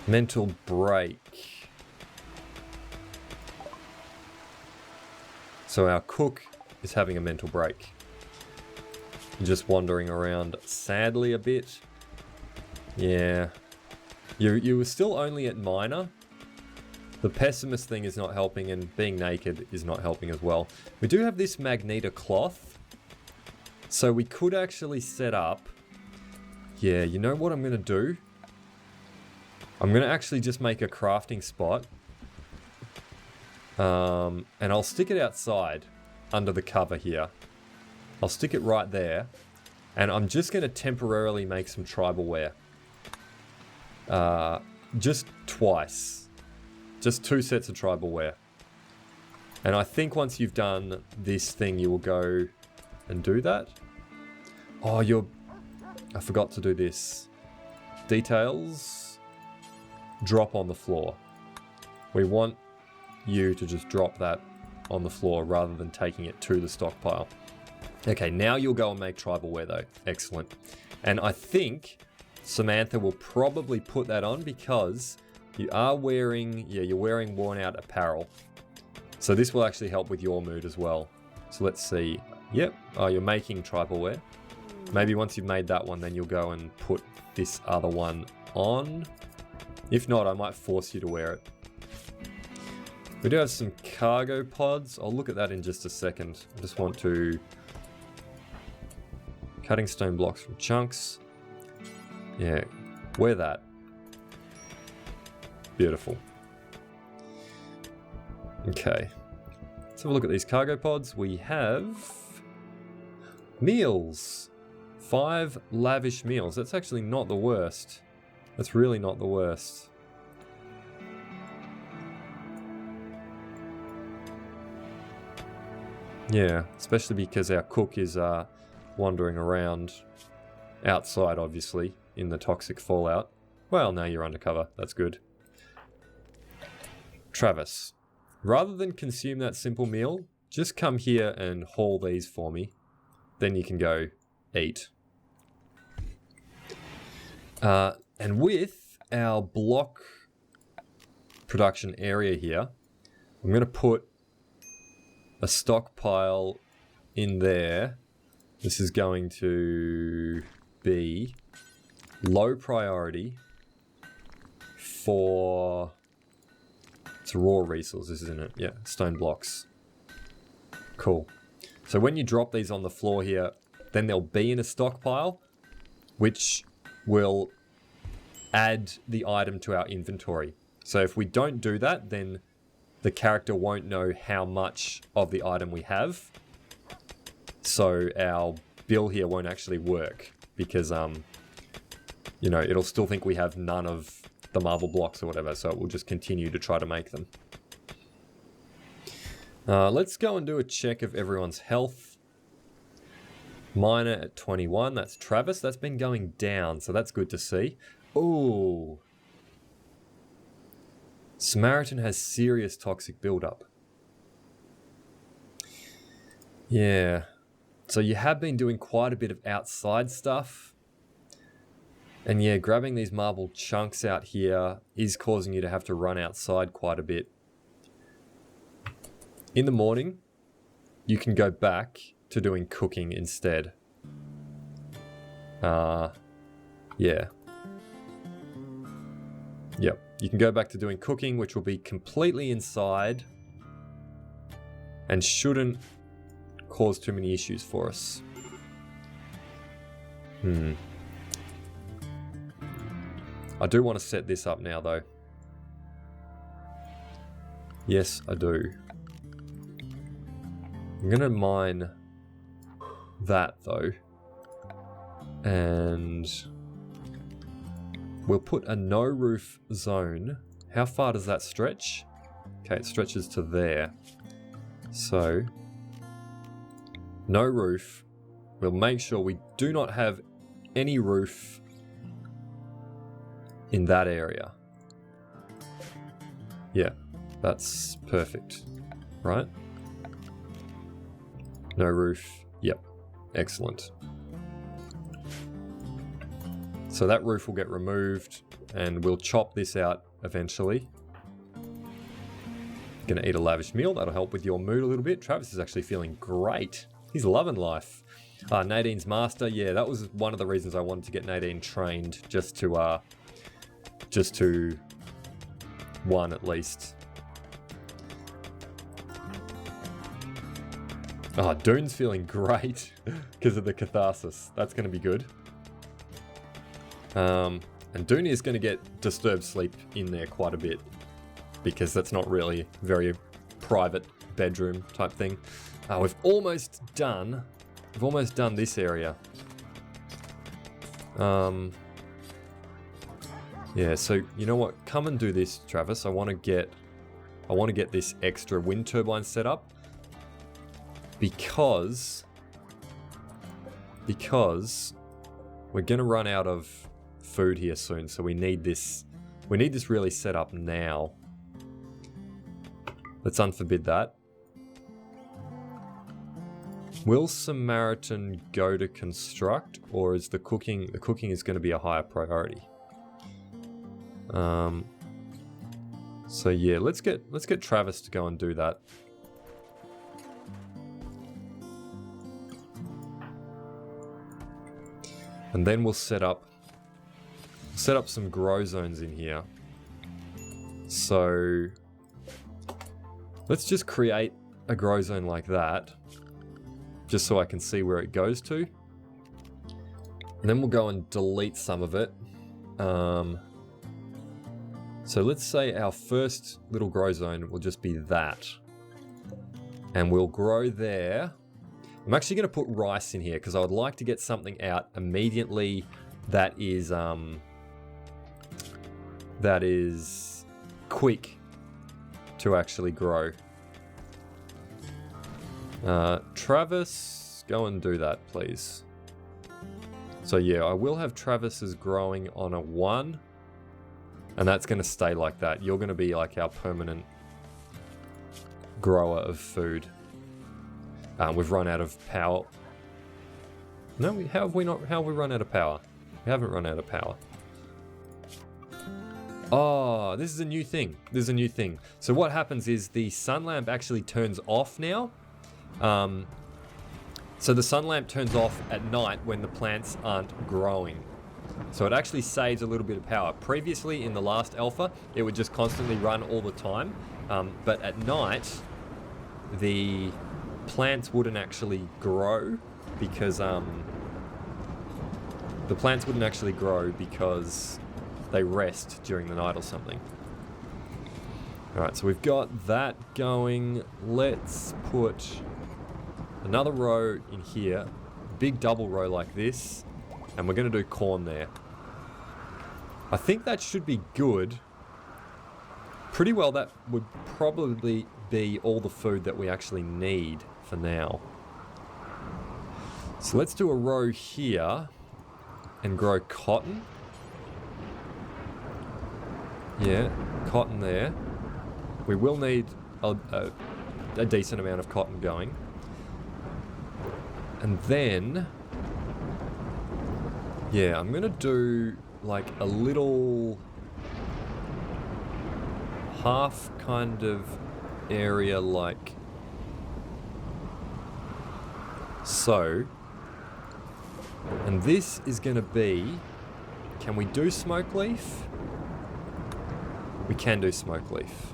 Mental break. So our cook is having a mental break. Just wandering around sadly a bit. Yeah. You were still only at minor. The pessimist thing is not helping, and being naked is not helping as well. We do have this magneto cloth. So we could actually set up... Yeah, you know what I'm going to do? I'm going to actually just make a crafting spot. And I'll stick it outside under the cover here. I'll stick it right there. And I'm just going to temporarily make some tribal wear. Just twice. Just 2 sets of tribal wear. And I think once you've done this thing, you will go and do that. Oh, I forgot to do this. Details. Drop on the floor. We want you to just drop that on the floor rather than taking it to the stockpile. Okay, now you'll go and make tribal wear though. Excellent. And I think Samantha will probably put that on because you are wearing, you're wearing worn out apparel. So this will actually help with your mood as well. So let's see. Yep. Oh, you're making tribal wear. Maybe once you've made that one, then you'll go and put this other one on. If not, I might force you to wear it. We do have some cargo pods. I'll look at that in just a second. I just want to... Cutting stone blocks from chunks. Yeah, wear that. Beautiful. Okay. Let's have a look at these cargo pods. We have... meals. 5 lavish meals. That's actually not the worst. That's really not the worst. Yeah, especially because our cook is wandering around outside, obviously, in the toxic fallout. Well, now you're undercover. That's good. Travis, rather than consume that simple meal, just come here and haul these for me. Then you can go eat. And with our block production area here, I'm going to put a stockpile in there. This is going to be low priority for... It's raw resources, isn't it? Yeah, stone blocks. Cool. So when you drop these on the floor here, then they'll be in a stockpile, which will add the item to our inventory. So if we don't do that, then the character won't know how much of the item we have. So our bill here won't actually work because, you know, it'll still think we have none of the marble blocks or whatever. So it will just continue to try to make them. Let's go and do a check of everyone's health. Minor at 21. That's Travis. That's been going down, so that's good to see. Ooh. Samaritan has serious toxic buildup. Yeah. So you have been doing quite a bit of outside stuff. And yeah, grabbing these marble chunks out here is causing you to have to run outside quite a bit. In the morning, you can go back to doing cooking instead. Yeah. Yep, you can go back to doing cooking, which will be completely inside and shouldn't cause too many issues for us. I do want to set this up now, though. Yes, I do. I'm going to mine that, though. And we'll put a no roof zone. How far does that stretch? Okay, it stretches to there. So, no roof. We'll make sure we do not have any roof in that area. Yeah, that's perfect, right? No roof. Yep, excellent. So that roof will get removed and we'll chop this out eventually. Gonna eat a lavish meal, that'll help with your mood a little bit. Travis is actually feeling great. He's loving life. Nadine's master, yeah, that was one of the reasons I wanted to get Nadine trained, just to one at least. Oh, Dune's feeling great because of the catharsis. That's going to be good. And Dune is going to get disturbed sleep in there quite a bit because that's not really very private bedroom type thing. We've almost done this area. Yeah, so you know what? Come and do this, Travis. I want to get this extra wind turbine set up because we're gonna run out of food here soon. So we need this really set up now. Let's unforbid that. Will Samaritan go to construct, or is the cooking is going to be a higher priority? So yeah, let's get Travis to go and do that. And then we'll set up some grow zones in here. So let's just create a grow zone like that, just so I can see where it goes to. And then we'll go and delete some of it. So let's say our first little grow zone will just be that. And we'll grow there. I'm actually going to put rice in here because I would like to get something out immediately that is quick to actually grow. Travis, go and do that, please. So yeah, I will have Travis's growing on a 1. And that's going to stay like that. You're going to be like our permanent grower of food. We've run out of power. No, how have we run out of power? We haven't run out of power. Oh, this is a new thing. So what happens is the sun lamp actually turns off now. So the sun lamp turns off at night when the plants aren't growing. So it actually saves a little bit of power. Previously in the last alpha, it would just constantly run all the time. But at night, the plants wouldn't actually grow because they rest during the night or something. Alright, so we've got that going. Let's put another row in here, big double row like this, and we're going to do corn there. I think that should be good. Pretty well, that would probably be all the food that we actually need for now. So let's do a row here and grow cotton. Yeah, cotton there. We will need a decent amount of cotton going. And then, yeah, I'm going to do like a little half kind of area like so. And this is going to be, can we do smoke leaf? We can do smoke leaf.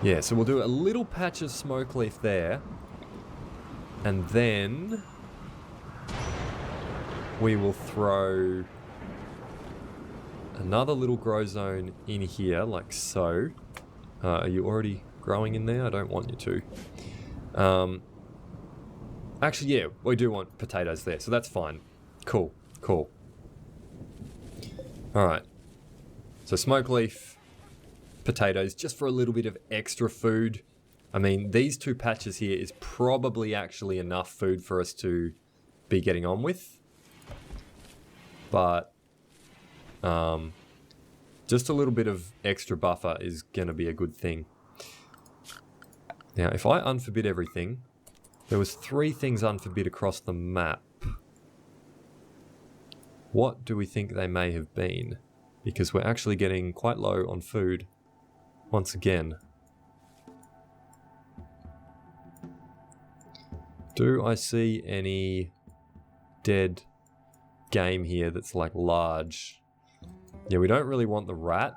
Yeah, so we'll do a little patch of smoke leaf there. And then we will throw another little grow zone in here, like so. Are you already growing in there? I don't want you to. Actually, yeah, we do want potatoes there, so that's fine. Cool. Alright. So smoke leaf, potatoes, just for a little bit of extra food. I mean, these two patches here is probably actually enough food for us to be getting on with. But just a little bit of extra buffer is going to be a good thing. Now, if I unforbid everything, there was 3 things unforbid across the map. What do we think they may have been? Because we're actually getting quite low on food once again. Do I see any dead game here that's like large? Yeah, we don't really want the rat.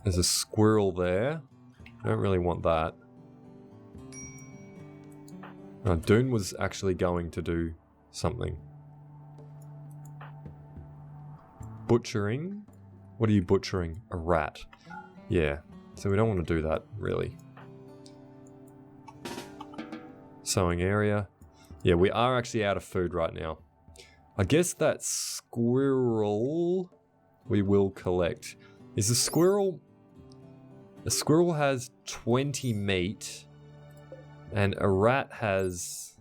There's a squirrel there. Don't really want that. Dune was actually going to do something. Butchering? What are you butchering? A rat. Yeah, so we don't want to do that, really. Sowing area. Yeah, we are actually out of food right now. I guess that squirrel we will collect. Is a squirrel... A squirrel has 20 meat, and a rat has...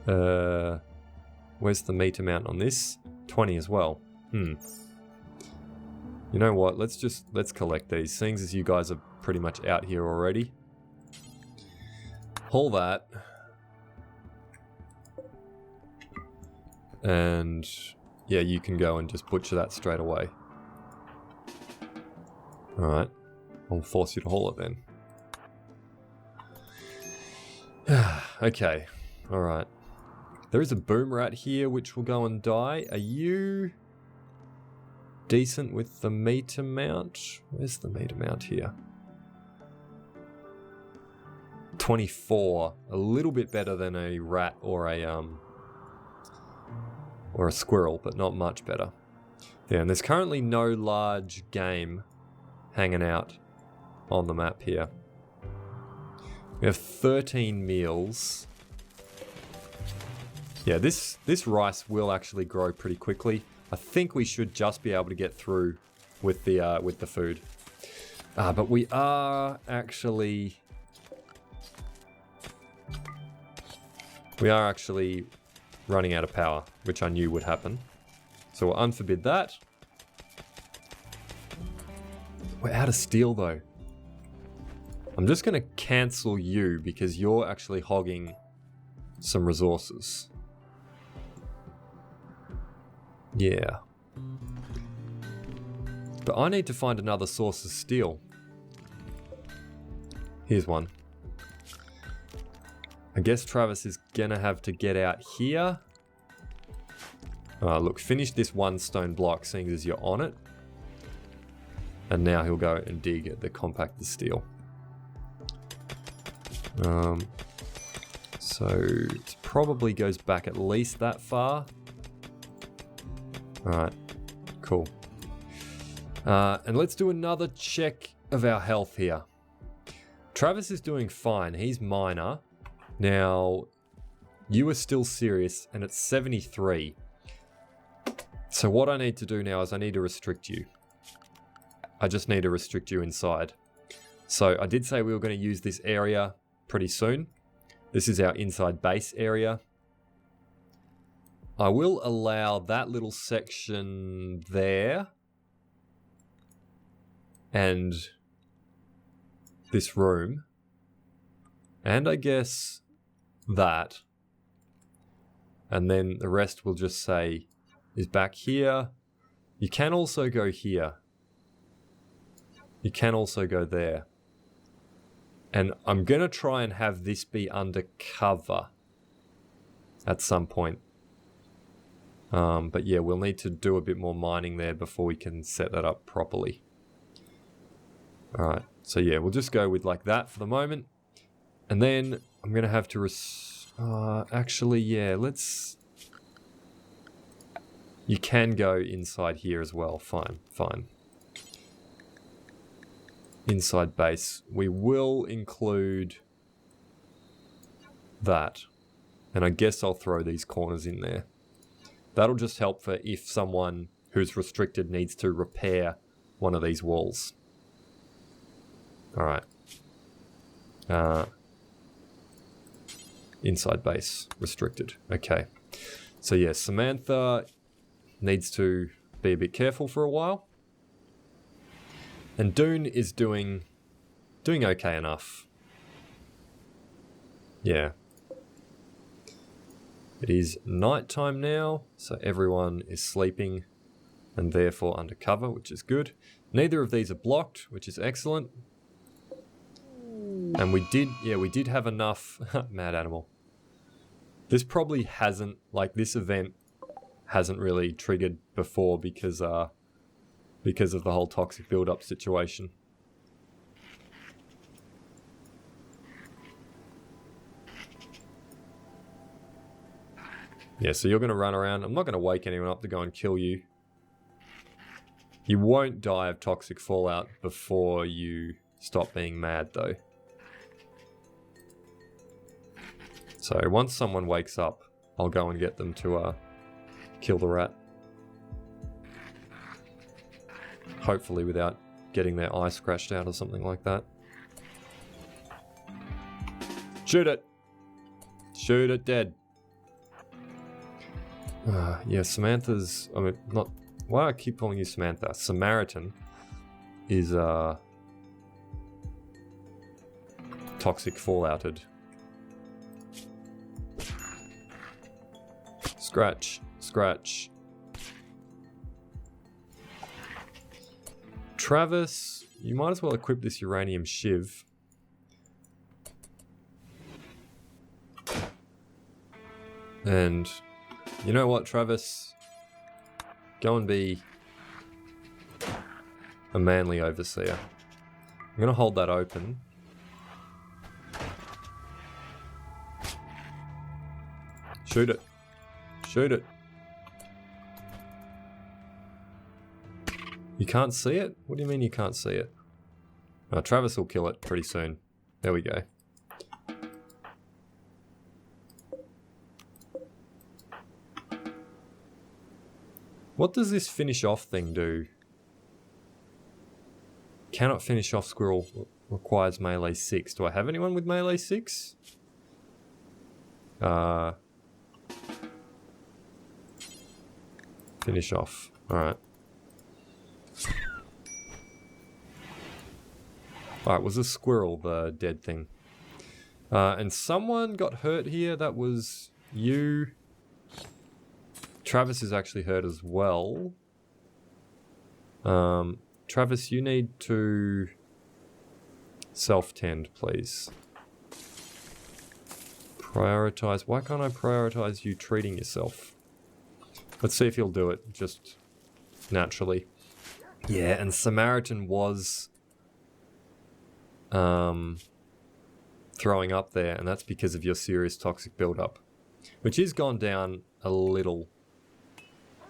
where's the meat amount on this? 20 as well. You know what, let's collect these, seeing as you guys are pretty much out here already. Haul that. And yeah, you can go and just butcher that straight away. Alright, I'll force you to haul it then. Okay, alright. There is a boom rat here which will go and die. Are you decent with the meat amount? Where's the meat amount here? 24. A little bit better than a rat or a squirrel, but not much better. Yeah, and there's currently no large game hanging out on the map here. We have 13 meals. Yeah, this rice will actually grow pretty quickly. I think we should just be able to get through with the food. But we are actually running out of power, which I knew would happen. So we'll unforbid that. We're out of steel though. I'm just going to cancel you because you're actually hogging some resources. Yeah. But I need to find another source of steel. Here's one. I guess Travis is gonna have to get out here. Look, finish this one stone block, seeing as you're on it. And now he'll go and dig the compacted steel. So it probably goes back at least that far. Alright, cool. And let's do another check of our health here. Travis is doing fine, he's minor. Now, you are still serious, and it's 73. So what I need to do now is I need to restrict you. I just need to restrict you inside. So I did say we were going to use this area pretty soon. This is our inside base area. I will allow that little section there. And this room. And I guess that. And then the rest will just say is back here. You can also go here. You can also go there. And I'm going to try and have this be undercover at some point. But yeah, we'll need to do a bit more mining there before we can set that up properly. Alright, so yeah, we'll just go with like that for the moment. And then I'm going to have to... actually, yeah, let's... You can go inside here as well. Fine, fine. Inside base. We will include that. And I guess I'll throw these corners in there. That'll just help for if someone who's restricted needs to repair one of these walls. Alright. Inside base. Restricted. Okay. So yeah, Samantha needs to be a bit careful for a while. And Dune is doing okay enough. Yeah. It is nighttime now, so everyone is sleeping and therefore under cover, which is good. Neither of these are blocked, which is excellent. And we did have enough... Mad animal. This probably hasn't, like this event hasn't really triggered before because of the whole toxic build-up situation. Yeah, so you're going to run around. I'm not going to wake anyone up to go and kill you. You won't die of toxic fallout before you stop being mad, though. So once someone wakes up, I'll go and get them to kill the rat. Hopefully without getting their eye scratched out or something like that. Shoot it! Shoot it dead. Yeah, Samantha's... I mean, not... Why do I keep calling you Samantha? Samaritan is toxic fallouted. Scratch, scratch. Travis, you might as well equip this uranium shiv. And you know what, Travis? Go and be a manly overseer. I'm going to hold that open. Shoot it. Shoot it. You can't see it? What do you mean you can't see it? Oh, Travis will kill it pretty soon. There we go. What does this finish off thing do? Cannot finish off squirrel. Requires melee 6. Do I have anyone with melee 6? Finish off. Alright. Alright, was a squirrel the dead thing? And someone got hurt here. That was you. Travis is actually hurt as well. Travis, you need to self-tend, please. Prioritize. Why can't I prioritize you treating yourself? Let's see if he'll do it, just naturally. Yeah, and Samaritan was throwing up there, and that's because of your serious toxic buildup, which has gone down a little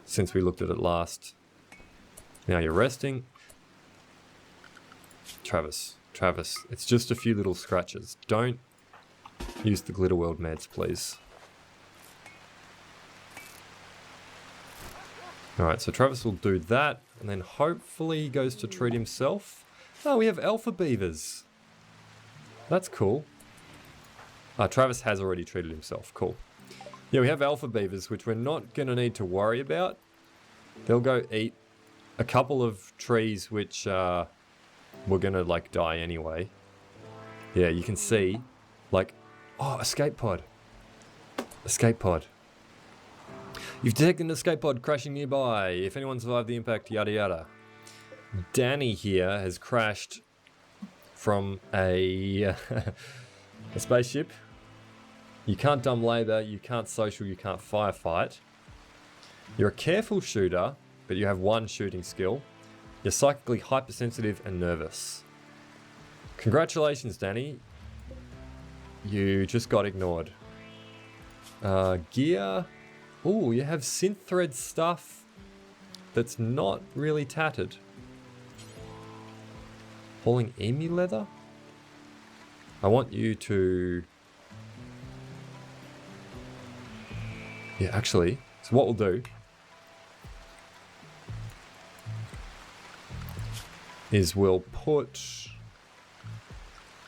since we looked at it last. Now you're resting. Travis, it's just a few little scratches. Don't use the Glitter World meds, please. Alright, so Travis will do that, and then hopefully he goes to treat himself. Oh, we have alpha beavers. That's cool. Travis has already treated himself. Cool. Yeah, we have alpha beavers, which we're not going to need to worry about. They'll go eat a couple of trees, which were going to, like, die anyway. Yeah, you can see, like... Oh, escape pod. Escape pod. You've detected an escape pod crashing nearby. If anyone survived the impact, yada yada. Danny here has crashed from a spaceship. You can't dumb labour, you can't social, you can't firefight. You're a careful shooter, but you have one shooting skill. You're psychically hypersensitive and nervous. Congratulations, Danny. You just got ignored. Gear. Ooh, you have synth thread stuff that's not really tattered. Hauling emu leather? I want you to... Yeah, actually, so what we'll do is we'll put...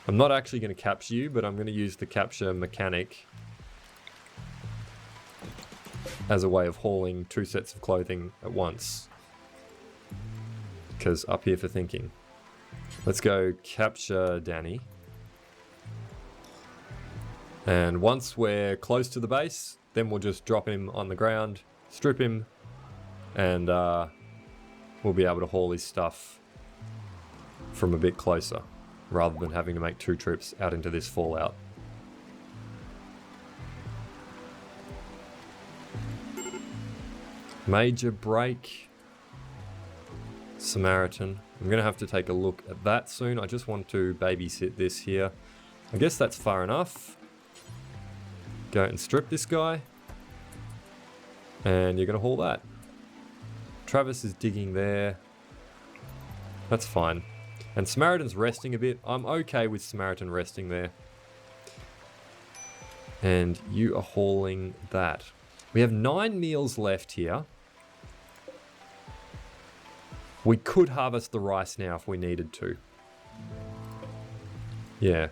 I'm not actually going to capture you, but I'm going to use the capture mechanic as a way of hauling 2 sets of clothing at once. Because up here for thinking. Let's go capture Danny. And once we're close to the base, then we'll just drop him on the ground, strip him, and we'll be able to haul his stuff from a bit closer, rather than having to make 2 trips out into this fallout. Major break. Samaritan. I'm going to have to take a look at that soon. I just want to babysit this here. I guess that's far enough. Go and strip this guy. And you're going to haul that. Travis is digging there. That's fine. And Samaritan's resting a bit. I'm okay with Samaritan resting there. And you are hauling that. We have 9 meals left here. We could harvest the rice now if we needed to. Yeah.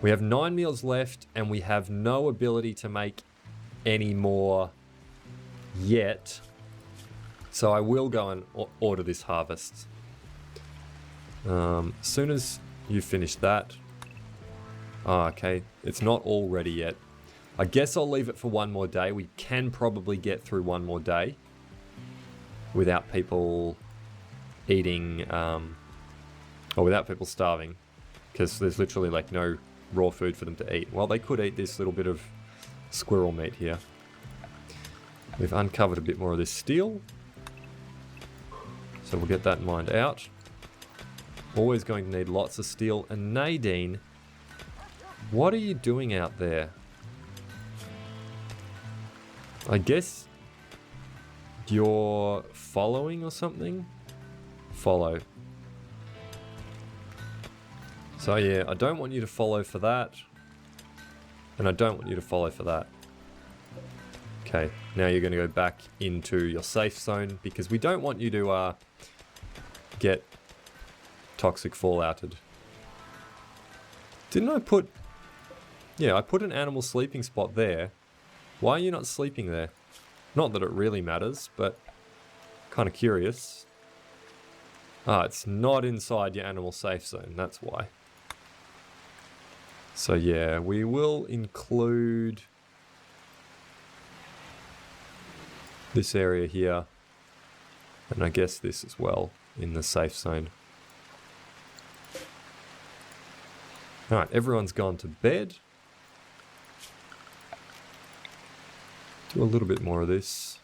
We have 9 meals left and we have no ability to make any more yet. So I will go and order this harvest. As soon as you finish that. Oh, okay. It's not all ready yet. I guess I'll leave it for 1 more day. We can probably get through 1 more day without people eating, or without people starving, because there's literally like no raw food for them to eat. Well, they could eat this little bit of squirrel meat here. We've uncovered a bit more of this steel, so we'll get that mined out. Always going to need lots of steel. And Nadine, what are you doing out there? I guess you're following or something? Follow. So yeah, I don't want you to follow for that. And I don't want you to follow for that. Okay, now you're going to go back into your safe zone because we don't want you to get toxic fallouted. Didn't I put... Yeah, I put an animal sleeping spot there. Why are you not sleeping there? Not that it really matters, but kind of curious. Ah, it's not inside your animal safe zone, that's why. So yeah, we will include this area here, and I guess this as well in the safe zone. Alright, everyone's gone to bed. Do a little bit more of this.